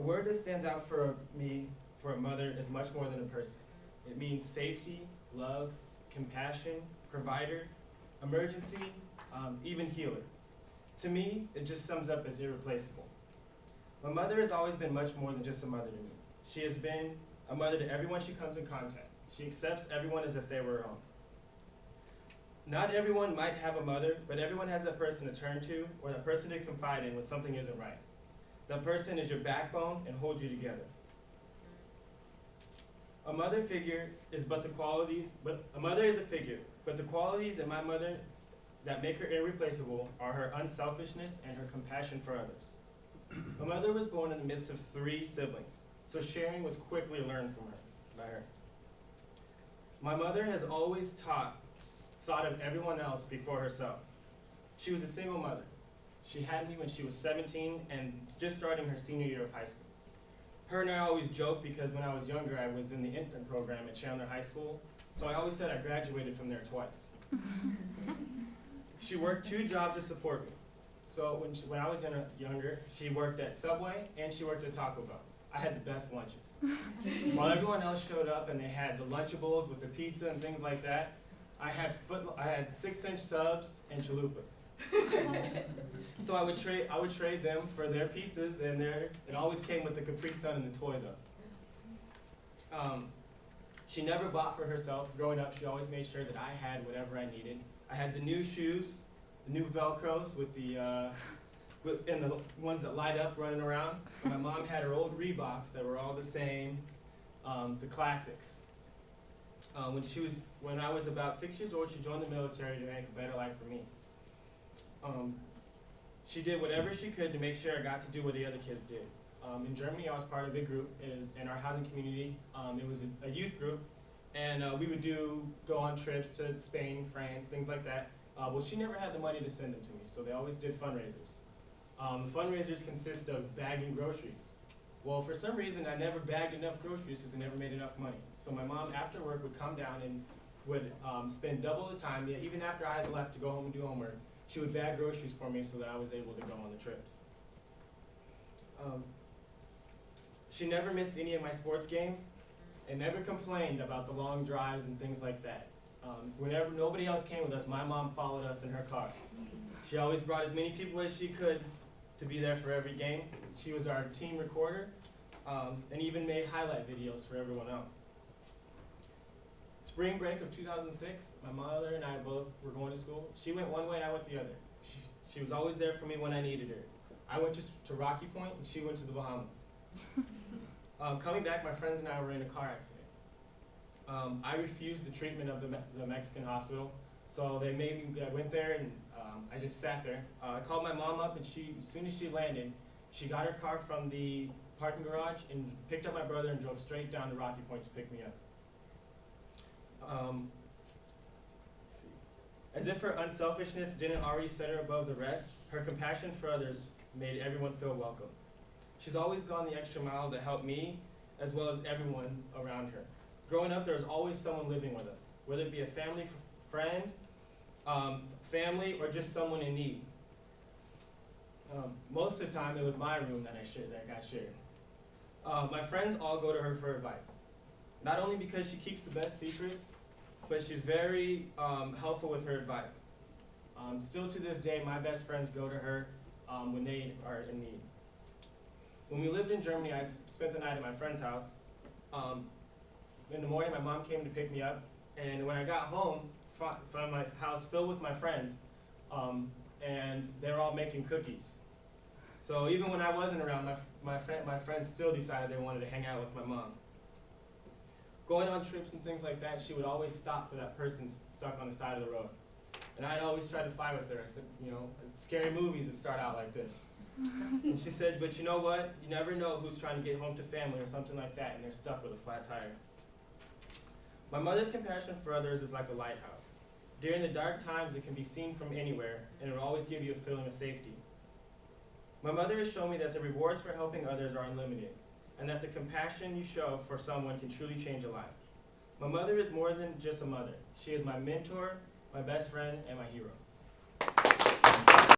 word that stands out for me, for a mother, is much more than a person. It means safety, love, compassion, provider, emergency, even healer. To me, it just sums up as irreplaceable. My mother has always been much more than just a mother to me. She has been a mother to everyone she comes in contact. She accepts everyone as if they were her own. Not everyone might have a mother, but everyone has that person to turn to or that person to confide in when something isn't right. That person is your backbone and holds you together. A mother figure is but the qualities, but a mother is a figure, but the qualities in my mother that make her irreplaceable are her unselfishness and her compassion for others. My mother was born in the midst of 3 siblings, so sharing was quickly learned by her. My mother has always thought of everyone else before herself. She was a single mother. She had me when she was 17 and just starting her senior year of high school. Her and I always joked because when I was younger, I was in the infant program at Chandler High School, so I always said I graduated from there twice. She worked 2 jobs to support me. So when I was younger, she worked at Subway and she worked at Taco Bell. I had the best lunches. While everyone else showed up and they had the Lunchables with the pizza and things like that, I had 6-inch subs and chalupas. So I would trade them for their pizzas, and it always came with the Capri Sun and the toy though. She never bought for herself. Growing up, she always made sure that I had whatever I needed. I had the new shoes, the new Velcros with and the ones that light up running around. And my mom had her old Reeboks that were all the same, the classics. When I was about 6 years old, she joined the military to make a better life for me. She did whatever she could to make sure I got to do what the other kids did. In Germany, I was part of a group in our housing community. It was a youth group, and we would go on trips to Spain, France, things like that. Well, she never had the money to send them to me, so they always did fundraisers. The fundraisers consist of bagging groceries. Well, for some reason, I never bagged enough groceries because I never made enough money. So my mom, after work, would come down and would spend double the time, even after I had left to go home and do homework. She would bag groceries for me so that I was able to go on the trips. She never missed any of my sports games and never complained about the long drives and things like that. Whenever nobody else came with us, my mom followed us in her car. She always brought as many people as she could to be there for every game. She was our team recorder and even made highlight videos for everyone else. Spring break of 2006, my mother and I both were going to school. She went one way, I went the other. She was always there for me when I needed her. I went to Rocky Point, and she went to the Bahamas. Coming back, my friends and I were in a car accident. I refused the treatment of the Mexican hospital, so they made me. I went there and I just sat there. I called my mom up, and as soon as she landed, she got her car from the parking garage and picked up my brother and drove straight down to Rocky Point to pick me up. Let's see. As if her unselfishness didn't already set her above the rest, her compassion for others made everyone feel welcome. She's always gone the extra mile to help me, as well as everyone around her. Growing up, there was always someone living with us, whether it be a family friend, family, or just someone in need. Most of the time, it was my room that got shared. My friends all go to her for advice. Not only because she keeps the best secrets, but she's very helpful with her advice. Still to this day, my best friends go to her when they are in need. When we lived in Germany, I spent the night at my friend's house. In the morning, my mom came to pick me up, and when I got home, found my house filled with my friends, and they were all making cookies. So even when I wasn't around, my friends still decided they wanted to hang out with my mom. Going on trips and things like that, she would always stop for that person stuck on the side of the road. And I'd always try to fight with her. I said, scary movies that start out like this. And she said, but you know what? You never know who's trying to get home to family or something like that, and they're stuck with a flat tire. My mother's compassion for others is like a lighthouse. During the dark times, it can be seen from anywhere, and it will always give you a feeling of safety. My mother has shown me that the rewards for helping others are unlimited, and that the compassion you show for someone can truly change a life. My mother is more than just a mother. She is my mentor, my best friend, and my hero.